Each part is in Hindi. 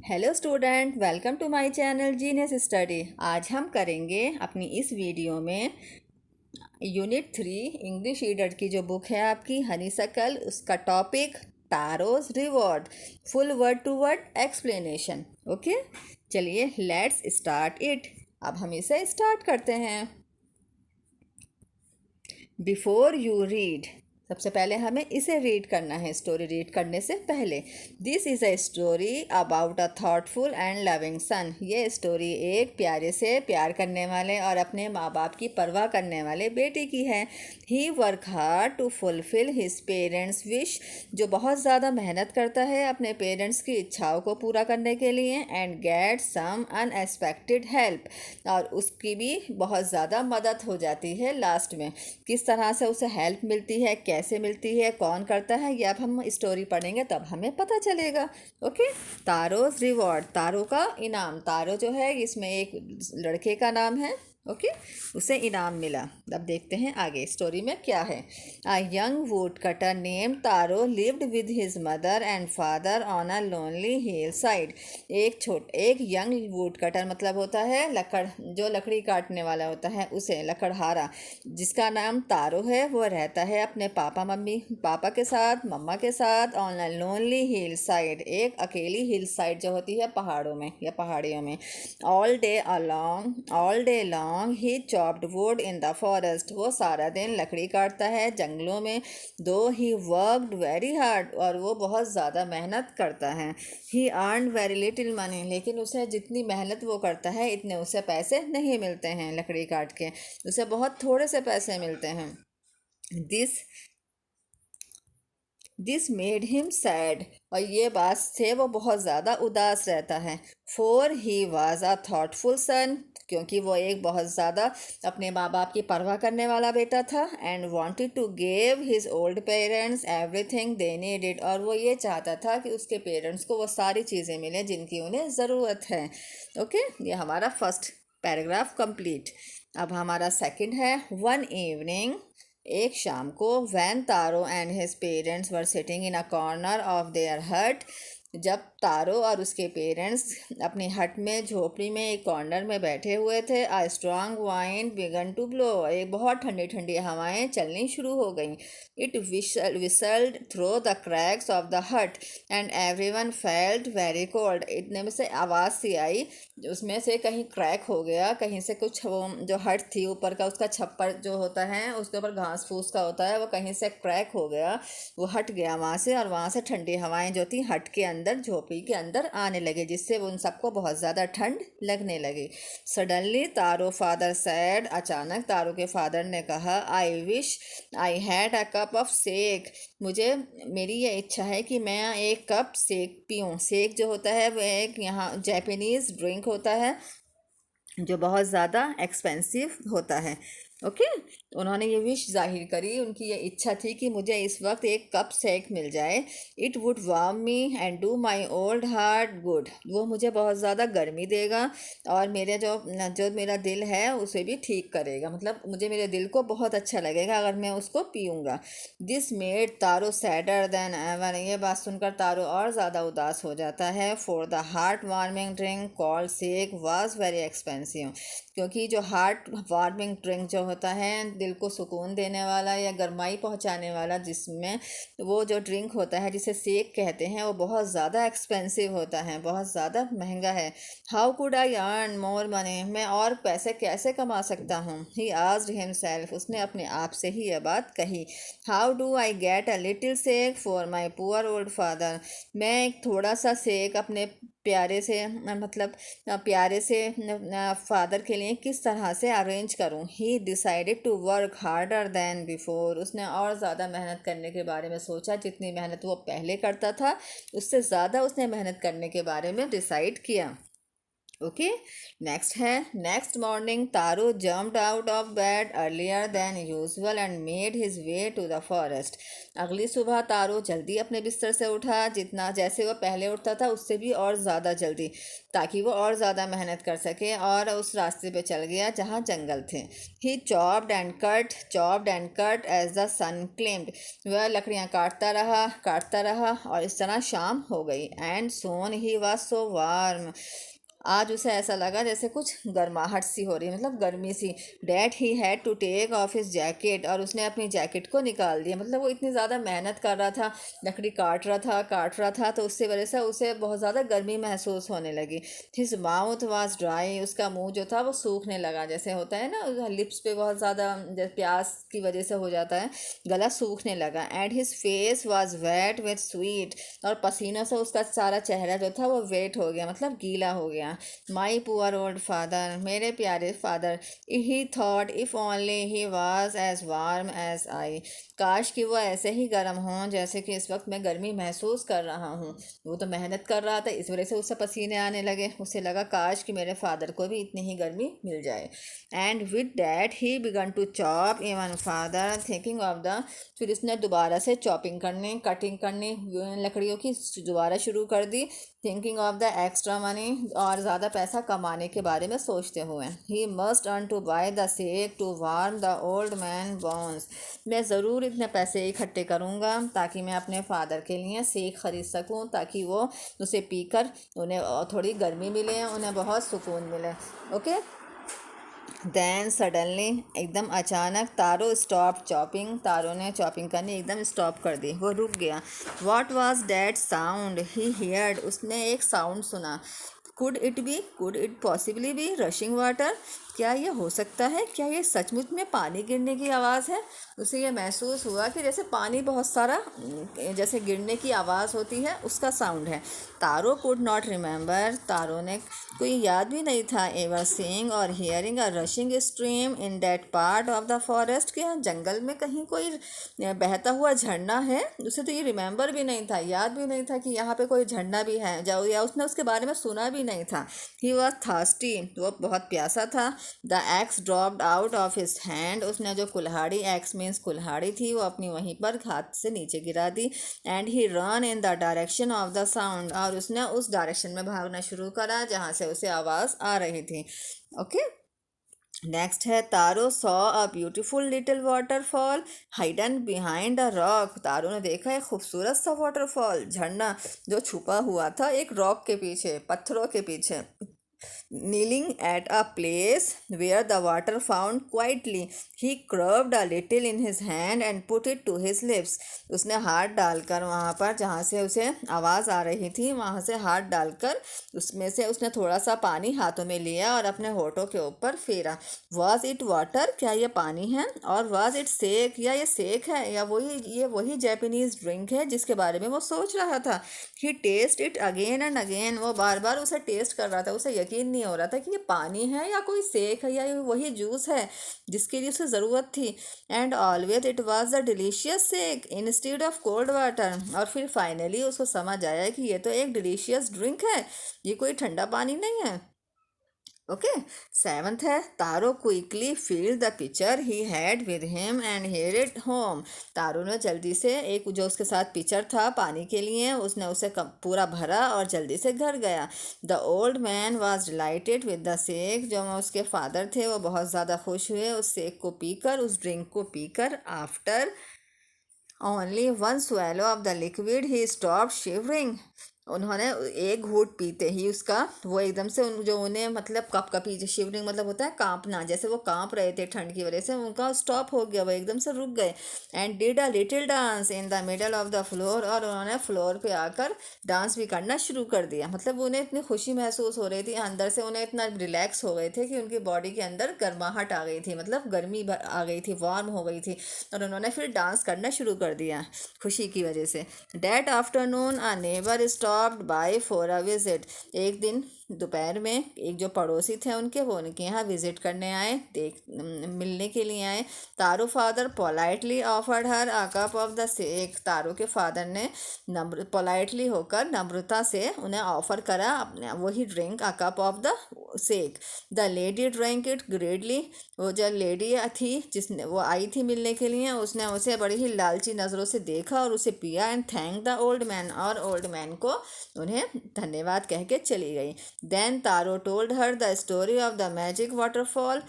Hello student, welcome to my channel genius study. आज हम करेंगे अपनी इस वीडियो में यूनिट 3 इंग्लिश रीडर की जो बुक है आपकी हनीसकल, उसका topic Taro's reward, full word to word explanation. Okay, चलिए लेट्स स्टार्ट इट। अब हम इसे स्टार्ट करते हैं। बिफोर यू रीड, सबसे पहले हमें इसे रीड करना है। स्टोरी रीड करने से पहले, this is a story about a thoughtful and loving son. ये स्टोरी एक प्यारे से प्यार करने वाले और अपने माँ बाप की परवाह करने वाले बेटे की है। He work hard to fulfil his parents wish, जो बहुत ज़्यादा मेहनत करता है अपने पेरेंट्स की इच्छाओं को पूरा करने के लिए, and get some unexpected help, और उसकी भी बहुत ज़्यादा मदद हो जाती है लास्ट में। किस तरह से उसे हेल्प मिलती है, कैसे मिलती है, कौन करता है, ये अब हम स्टोरी पढ़ेंगे तब हमें पता चलेगा। ओके, तारोज रिवॉर्ड, तारों का इनाम। तारो जो है इसमें एक लड़के का नाम है। ओके, उसे इनाम मिला। अब देखते हैं आगे स्टोरी में क्या है। A young would cutter name taro lived with his mother and father on a lonely hill side. एक यंग वुड कटर मतलब होता है लकड़, जो लकड़ी काटने वाला होता है उसे, लकड़हारा, जिसका नाम तारो है। वो रहता है अपने पापा के साथ, मम्मा के साथ, on a lonely hill side, एक अकेली हिल साइड जो होती है पहाड़ों में या पहाड़ियों में। All day long he chopped would in the forest, वो सारा दिन लकड़ी काटता है जंगलों में। दो ही वर्कड वेरी हार्ड, और वो बहुत ज़्यादा मेहनत करता है। ही अर्न वेरी लिटिल मनी, लेकिन उसे जितनी मेहनत वो करता है इतने उसे पैसे नहीं मिलते हैं। लकड़ी काट के उसे बहुत थोड़े से पैसे मिलते हैं। This this made him sad, और ये बात से वो बहुत ज़्यादा उदास रहता है। For he was a thoughtful son, क्योंकि वो एक बहुत ज़्यादा अपने माँ बाप की परवाह करने वाला बेटा था। And wanted to give his old parents everything they needed, और वो ये चाहता था कि उसके पेरेंट्स को वो सारी चीज़ें मिलें जिनकी उन्हें ज़रूरत है। ओके, ये हमारा फर्स्ट पैराग्राफ कंप्लीट। अब हमारा सेकंड है। वन इवनिंग, एक शाम को, when Taro and his parents were sitting in a corner of their hut, जब तारो और उसके पेरेंट्स अपनी हट में, झोपड़ी में एक कॉर्नर में बैठे हुए थे। A strong wind began to blow, एक बहुत ठंडी ठंडी हवाएं चलनी शुरू हो गईं। It whistled through the cracks of the hut and everyone felt very cold, इतने में से आवाज़ सी आई, उसमें से कहीं क्रैक हो गया, कहीं से कुछ वो जो हट थी ऊपर का, उसका छप्पर जो होता है उसके ऊपर घास फूस का होता है, वो कहीं से क्रैक हो गया, वो हट गया वहाँ से, और वहाँ से ठंडी हवाएं जो थी हट के अंदर, झोपड़ी के अंदर आने लगे, जिससे उन सबको बहुत ज़्यादा ठंड लगने लगी। सडनली तारो फादर सैड, अचानक तारो के फादर ने कहा, I wish I had a cup of sake, मुझे, मेरी ये इच्छा है कि मैं एक कप सेक पीऊँ। सेक जो होता है वह एक यहाँ जापानीज़ ड्रिंक होता है जो बहुत ज़्यादा एक्सपेंसिव होता है। ओके, उन्होंने ये विश जाहिर करी, उनकी ये इच्छा थी कि मुझे इस वक्त एक कप सेक मिल जाए। It would warm me and do my old heart good, वो मुझे बहुत ज़्यादा गर्मी देगा और मेरे जो जो मेरा दिल है उसे भी ठीक करेगा, मतलब मुझे मेरे दिल को बहुत अच्छा लगेगा अगर मैं उसको पीऊँगा। This made taro sadder then ever, ये बात सुनकर तारो और ज़्यादा उदास हो जाता है। For the heart warming drink called sake was very expensive, क्योंकि जो हार्ट वार्मिंग ड्रिंक जो होता है, दिल को सुकून देने वाला या गर्माई पहुंचाने वाला, जिसमें वो जो ड्रिंक होता है जिसे सेक कहते हैं, वो बहुत ज़्यादा एक्सपेंसिव होता है, बहुत ज़्यादा महंगा है। How could I earn more money, मैं और पैसे कैसे कमा सकता हूँ। ही आस्क्ड हिमसेल्फ, उसने अपने आप से ही यह बात कही। How do I get a little sake for my poor old father, मैं एक थोड़ा सा सेक अपने प्यारे से, मतलब प्यारे से फादर के लिए किस तरह से अरेंज करूं। He decided to work harder than before, उसने और ज़्यादा मेहनत करने के बारे में सोचा, जितनी मेहनत वो पहले करता था उससे ज़्यादा उसने मेहनत करने के बारे में डिसाइड किया। ओके। नेक्स्ट है, next morning Taro jumped out of bed earlier than usual and made his way to the forest. अगली सुबह तारो जल्दी अपने बिस्तर से उठा, जितना जैसे वो पहले उठता था उससे भी और ज़्यादा जल्दी, ताकि वो और ज़्यादा मेहनत कर सके, और उस रास्ते पे चल गया जहाँ जंगल थे। He chopped and cut as the sun climbed. वह लकड़ियाँ काटता रहा और इस तरह शाम हो गई। And soon he was so warm. आज उसे ऐसा लगा जैसे कुछ गर्माहट सी हो रही है, मतलब गर्मी सी। That he had to take off his jacket. और उसने अपनी जैकेट को निकाल दिया, मतलब वो इतनी ज़्यादा मेहनत कर रहा था, लकड़ी काट रहा था, तो उससे वजह से उसे बहुत ज़्यादा गर्मी महसूस होने लगी। His mouth was dry. उसका मुंह जो था वो सूखने लगा, जैसे होता है ना लिप्स पे बहुत ज़्यादा प्यास की वजह से हो जाता है, गला सूखने लगा। And his face was wet with sweat. और पसीनों से उसका सारा चेहरा जो था वो वेट हो गया, मतलब गीला हो गया। माई पुअर ओल्ड फादर, मेरे प्यारे father. He thought if only he was as warm as I. काश कि वो ऐसे ही गर्म हों जैसे कि इस वक्त मैं गर्मी महसूस कर रहा हूँ। वो तो मेहनत कर रहा था, इस वजह से उससे पसीने आने लगे। उसे लगा काश कि मेरे फादर को भी इतनी ही गर्मी मिल जाए। And with that he began to chop even faster thinking of the. फिर इसने दोबारा से कटिंग करनी लकड़ियों की दोबारा शुरू कर दी, thinking of the extra money, और ज़्यादा पैसा कमाने के बारे में सोचते हुए। He must earn to buy the sake to warm the old man bones. मैं ज़रूर इतने पैसे इकट्ठे करूँगा ताकि मैं अपने फादर के लिए सेक खरीद सकूँ, ताकि वो उसे पीकर उन्हें थोड़ी गर्मी मिले, उन्हें बहुत सुकून मिले। ओके। देन सडनली, एकदम अचानक, तारो स्टॉप चॉपिंग। तारो ने चॉपिंग करनी एकदम स्टॉप कर दी, वो रुक गया। What was that sound he heard. उसने एक साउंड सुना। Could it possibly be rushing water. क्या ये हो सकता है, क्या ये सचमुच में पानी गिरने की आवाज़ है। उसे ये महसूस हुआ कि जैसे पानी बहुत सारा जैसे गिरने की आवाज़ होती है, उसका साउंड है। तारो कुड नॉट रिमेंबर। तारो ने कोई याद भी नहीं था एवर सीइंग और hearing a rushing stream in that part of the forest. कि जंगल में कहीं कोई बहता हुआ झरना है। उसे तो ये रिमेंबर भी नहीं था, याद भी नहीं था कि यहाँ पे कोई झरना भी है, या उसने उसके बारे में सुना भी नहीं था। He was thirsty. वो बहुत प्यासा था। The axe dropped out of his hand. उसने जो कुल्हाड़ी, एक्स मीन्स कुल्हाड़ी थी, वो अपनी वहीं पर हाथ से नीचे गिरा दी। And he ran in the direction of the sound. और उसने उस डायरेक्शन में भागना शुरू करा जहाँ से उसे आवाज़ आ रही थी। ओके। नेक्स्ट है, Taro saw a beautiful little waterfall hidden behind a rock. Taro ने देखा एक खूबसूरत सा वाटरफॉल, झरना, जो छुपा हुआ था एक रॉक के पीछे, पत्थरों के पीछे। Kneeling at a place where the water found quietly, he curved a little in his hand and put it to his lips. उसने हाथ डालकर वहाँ पर जहाँ से उसे आवाज़ आ रही थी, वहाँ से हाथ डालकर उसमें से उसने थोड़ा सा पानी हाथों में लिया और अपने होठों के ऊपर फेरा। Was it water? क्या ये पानी है? और was it shake? या ये सेक है, या ये वही जापानीज ड्रिंक है जिसके बारे में वो सोच रहा था। He taste it again and again. वो बार बार उसे टेस्ट कर रहा था, उसे यकीन नहीं हो रहा था कि ये पानी है या कोई सेक है, या ये वही जूस है जिसके लिए उसे ज़रूरत थी। And always it was the delicious sake instead of cold water. और फिर फाइनली उसको समझ आया कि ये तो एक डिलीशियस ड्रिंक है, ये कोई ठंडा पानी नहीं है। ओके। सेवंथ है, Taro quickly filled the pitcher he had with him and head it home. Taro ने जल्दी से एक जो उसके साथ पिक्चर था पानी के लिए, उसने उसे पूरा भरा और जल्दी से घर गया। The old man was dilated with the sake. जो उसके फादर थे वो बहुत ज़्यादा खुश हुए उस सेक को पीकर, उस ड्रिंक को पीकर। After only one swallow of the liquid he stop shivering. उन्होंने एक घूंट पीते ही उसका वो एकदम से जो उन्हें मतलब कपकपी, जो शिवरिंग मतलब होता है कांपना, जैसे वो कांप रहे थे ठंड की वजह से, उनका स्टॉप हो गया, वो एकदम से रुक गए। And did a little dance in the middle of the floor. और उन्होंने फ्लोर पे आकर डांस भी करना शुरू कर दिया। मतलब उन्हें इतनी खुशी महसूस हो रही थी अंदर से, उन्हें इतना रिलैक्स हो गए थे कि उनकी बॉडी के अंदर गर्माहट आ गई थी, मतलब गर्मी आ गई थी, वार्म हो गई थी। और उन्होंने फिर डांस करना शुरू कर दिया खुशी की वजह से। That afternoon a neighbour stop stopped bye for a visit. एक दिन दोपहर में एक जो पड़ोसी थे उनके, वो उनके यहाँ विजिट करने आए, मिलने के लिए आए। Taro father politely offered her a cup of the sake. Taro के फादर ने नम्र पोलाइटली होकर नम्रता से उन्हें ऑफर करा अपने वही drink, a cup of the sake. The lady drink it gladly. वो जो लेडी थी जिसने वो आई थी मिलने के लिए, उसने उसे बड़ी ही लालची नज़रों से देखा और उसे पिया। And thank the old man, और ओल्ड मैन को उन्हें धन्यवाद कह के चली गई। Then Taro told her the story of the magic waterfall.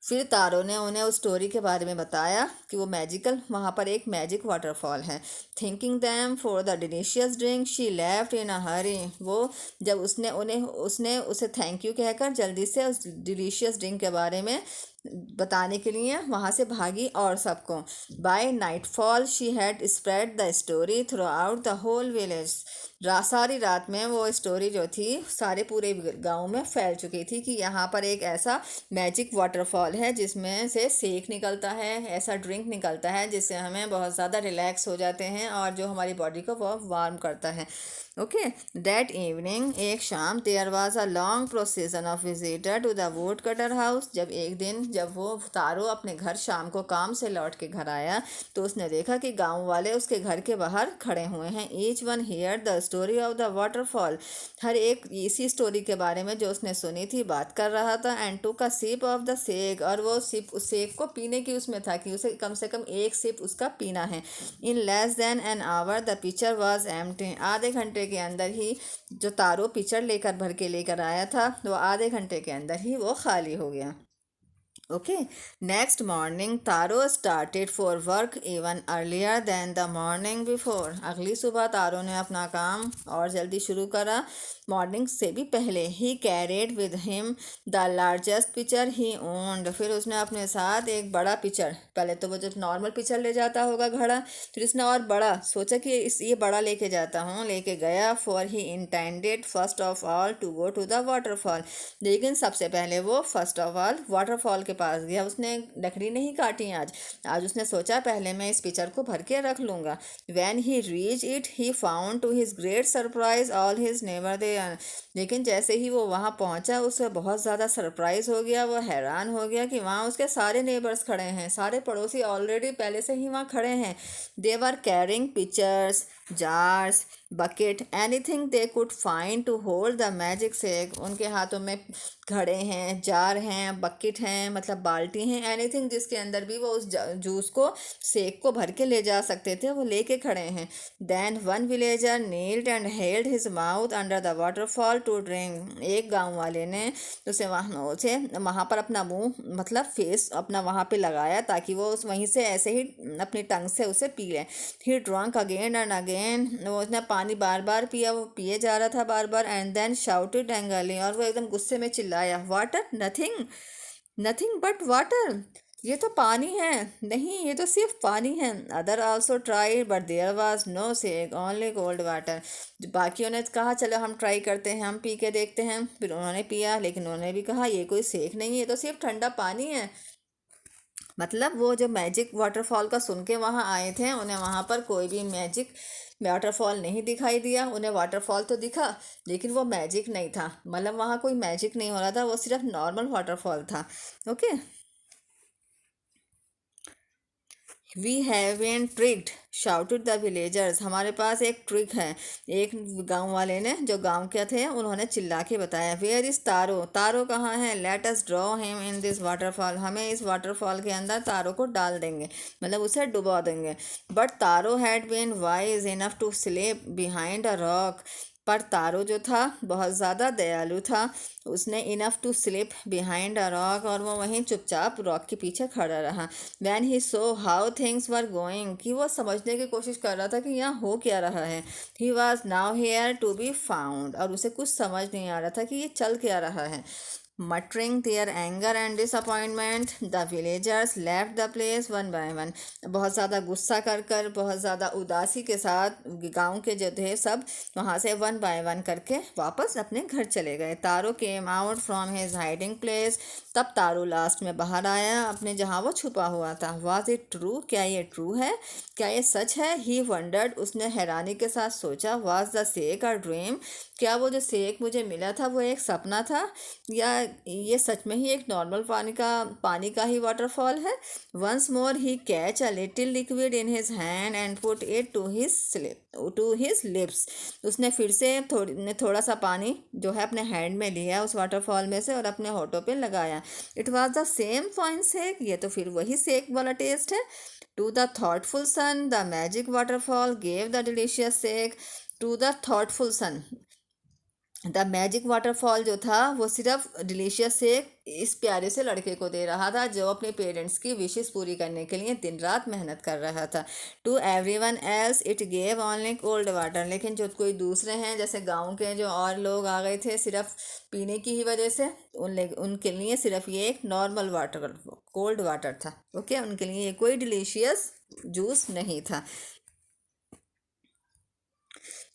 फिर तारो ने उन्हें उस स्टोरी के बारे में बताया कि वो मैजिकल, वहाँ पर एक मैजिक वाटरफॉल है। Thanking them for the delicious drink she left in a hurry. वो जब उसने उसे थैंक यू कहकर जल्दी से उस डिलीशियस ड्रिंक के बारे में बताने के लिए वहाँ से भागी और सबको। By nightfall she had spread the story throughout the whole village. सारी रात में वो स्टोरी जो थी सारे पूरे गांव में फैल चुकी थी कि यहाँ पर एक ऐसा मैजिक वाटरफॉल है जिसमें से सेक निकलता है, ऐसा ड्रिंक निकलता है जिससे हमें बहुत ज़्यादा रिलैक्स हो जाते हैं और जो हमारी बॉडी को वो वार्म करता है। ओके, दैट इवनिंग, एक शाम, there was a long procession of visitor to the woodcutter house. जब वो तारो अपने घर शाम को काम से लौट के घर आया तो उसने देखा कि गांव वाले उसके घर के बाहर खड़े हुए हैं। Each one hear the story of the waterfall. हर एक इसी स्टोरी के बारे में जो उसने सुनी थी बात कर रहा था। एंड टू का सिप ऑफ द सेक, और वो सिप उस सेक को पीने की उसमें था कि उसे कम से कम एक सिप उसका पीना है। In less than an hour the picture was empty. आधे घंटे के अंदर ही जो तारो पिक्चर भर के लेकर आया था वो आधे घंटे के अंदर ही वो खाली हो गया। Okay, next morning Taro started for work even earlier than the morning before. अगली सुबह तारो ने अपना काम और जल्दी शुरू करा, मॉर्निंग से भी पहले। He carried with him the largest pitcher he owned. फिर उसने अपने साथ एक बड़ा पिचर, पहले तो वो जो नॉर्मल पिचर ले जाता होगा घड़ा, फिर उसने और बड़ा सोचा कि ये बड़ा लेके जाता हूँ, लेके गया। For he intended first of all to go to the waterfall. लेकिन सबसे पहले वो फर्स्ट ऑफ ऑल वाटरफॉल के पास गया। उसने लकड़ी नहीं काटी आज आज उसने सोचा पहले मैं इस पिक्चर को भर के रख लूँगा। When he reach it he found to his great surprise all his neighbour there. लेकिन जैसे ही वो वहाँ पहुँचा उसे बहुत ज़्यादा सरप्राइज हो गया। वो हैरान हो गया कि वहाँ उसके सारे नेबर्स खड़े हैं, सारे पड़ोसी ऑलरेडी पहले से ही वहाँ खड़े हैं। They were carrying pitchers, jars, bucket, anything they could find to hold the magic sake. उनके हाथों में घड़े हैं, जार हैं, बकेट हैं, मतलब बाल्टी हैं, एनीथिंग जिसके अंदर भी वो उस जूस को, सेक को भर के ले जा सकते थे, वो लेके खड़े हैं। Then one villager kneeled and held his mouth under the waterfall to drink. एक गांव वाले ने उसे वहाँ पर अपना मुंह, मतलब फेस अपना वहाँ पे लगाया ताकि वो उस वहीं से ऐसे ही अपनी टंग से उसे पी ले। ही ड्रंक अगेन एंड अगेन। वो उसने पानी बार बार पिया, वो पिए जा रहा था बार बार। एंड देन शाउटेड एंग्रली, और वो एकदम गुस्से में चिल्लाया, water, nothing, nothing but water. ये तो पानी है, नहीं ये तो सिर्फ पानी है। Other also try but there was no sake, only cold water. बाकियों ने कहा चलो हम ट्राई करते हैं, हम पी के देखते हैं। फिर उन्होंने पिया, लेकिन उन्होंने भी कहा ये कोई सेक नहीं है, ये तो सिर्फ ठंडा पानी है। मतलब वो जो मैजिक वाटरफॉल का सुन के वहाँ आए थे, उन्हें वहाँ पर कोई भी मैजिक वाटरफॉल नहीं दिखाई दिया। उन्हें वाटरफॉल तो दिखा लेकिन वो मैजिक नहीं था, मतलब वहाँ कोई मैजिक नहीं हो रहा था, वो सिर्फ नॉर्मल वाटरफॉल था। Okay, we have been tricked, shouted the villagers. हमारे पास एक ट्रिक है, एक गांव वाले ने, जो गांव के थे, उन्होंने चिल्ला के बताया। वेयर इज तारो, तारो कहाँ है? Let us draw him in this waterfall. हमें इस वाटरफॉल के अंदर तारो को डाल देंगे, मतलब उसे डुबा देंगे। But Taro had been wise enough to slip behind a rock. पर तारो जो था बहुत ज़्यादा दयालु था, उसने enough to slip behind a rock, और वो वहीं चुपचाप रॉक के पीछे खड़ा रहा। When he saw how things were going, कि वो समझने की कोशिश कर रहा था कि यहाँ हो क्या रहा है। He was nowhere to be found, और उसे कुछ समझ नहीं आ रहा था कि ये चल क्या रहा है। Muttering their anger and disappointment, the villagers left the place one by one. बहुत ज़्यादा गुस्सा कर कर, बहुत ज़्यादा उदासी के साथ गांव के जो थे सब वहाँ से वन बाय वन करके वापस अपने घर चले गए. Taro came out from his hiding place. तब तारो लास्ट में बाहर आया अपने जहाँ वो छुपा हुआ था. Was it true? क्या ये ट्रू है? क्या ये सच है? ही वंडर्ड. उसने हैरानी के साथ सोचा. Was the sake a dream? क्या वो जो सेक मुझे मिला था वो एक सपना था, या ये सच में ही एक नॉर्मल पानी का ही वाटरफॉल है. Once more he catch a little liquid in his hand and put it to his lips. उसने फिर से थोड़ा सा पानी जो है अपने हैंड में लिया उस वाटरफॉल में से और अपने होठों पे लगाया. It was the same fine sake. ये तो फिर वही सेक वाला टेस्ट है. To the thoughtful son the magic waterfall gave the delicious sake. To the thoughtful son, the magic waterfall जो था वो सिर्फ डिलीशियस से इस प्यारे से लड़के को दे रहा था जो अपने पेरेंट्स की विशेस पूरी करने के लिए दिन रात मेहनत कर रहा था. To everyone else it gave only cold water. लेकिन जो कोई दूसरे हैं जैसे गांव के जो और लोग आ गए थे सिर्फ पीने की ही वजह से, उनके लिए सिर्फ ये एक नॉर्मल वाटर, कोल्ड वाटर था. ओके, उनके लिए ये कोई डिलीशियस जूस नहीं था.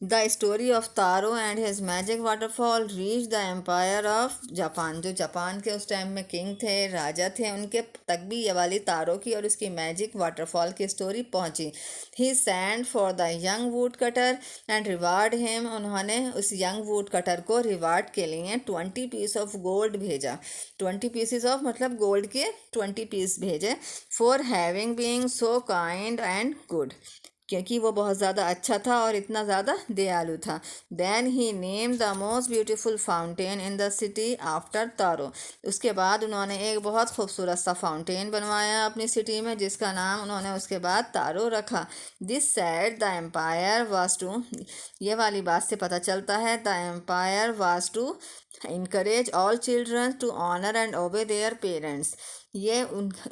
The story of Taro and his magic waterfall reach the emperor of Japan. जो जापान के उस टाइम में किंग थे, राजा थे, उनके तक भी ये वाली तारो की और उसकी मैजिक वाटरफॉल की स्टोरी पहुंची. He send for the young woodcutter and reward him. उन्होंने उस यंग वुड कटर को रिवार्ड के लिए 20 पीस ऑफ गोल्ड भेजा. 20 पीसेस ऑफ मतलब गोल्ड के 20 पीस भेजे. For having being so kind and good, क्योंकि वो बहुत ज़्यादा अच्छा था और इतना ज़्यादा दयालु था. Then he name the most beautiful fountain in the city after Taro. उसके बाद उन्होंने एक बहुत खूबसूरत सा फाउंटेन बनवाया अपनी सिटी में जिसका नाम उन्होंने उसके बाद तारो रखा. This said the emperor was to, ये वाली बात से पता चलता है the emperor was to encourage all children to honor and obey their parents.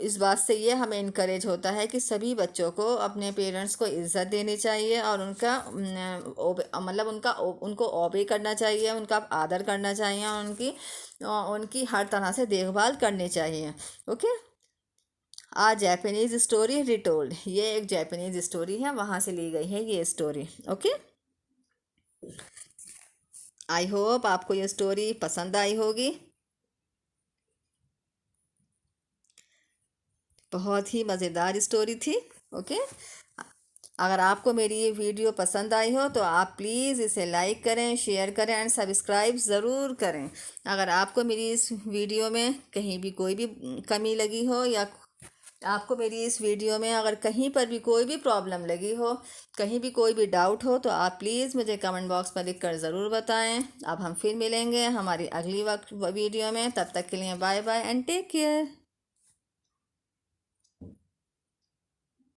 इस बात से ये हमें इनक्रेज होता है कि सभी बच्चों को अपने पेरेंट्स को इज्जत देनी चाहिए और उनका मतलब उनको ओबे करना चाहिए, उनका आदर करना चाहिए और उनकी हर तरह से देखभाल करनी चाहिए. ओके, आ जापानीज स्टोरी रिटोल्ड. ये एक जापानीज स्टोरी है, वहाँ से ली गई है ये स्टोरी. ओके, आई होप आपको ये स्टोरी पसंद आई होगी. बहुत ही मज़ेदार स्टोरी थी. ओके, अगर आपको मेरी ये वीडियो पसंद आई हो तो आप प्लीज़ इसे लाइक करें, शेयर करें एंड सब्सक्राइब ज़रूर करें. अगर आपको मेरी इस वीडियो में कहीं भी कोई भी कमी लगी हो या आपको मेरी इस वीडियो में अगर कहीं पर भी कोई भी प्रॉब्लम लगी हो, कहीं भी कोई भी डाउट हो तो आप प्लीज़ मुझे कमेंट बॉक्स में लिख कर ज़रूर बताएं. अब हम फिर मिलेंगे हमारी अगली वक्त वीडियो में. तब तक के लिए bye bye and take care.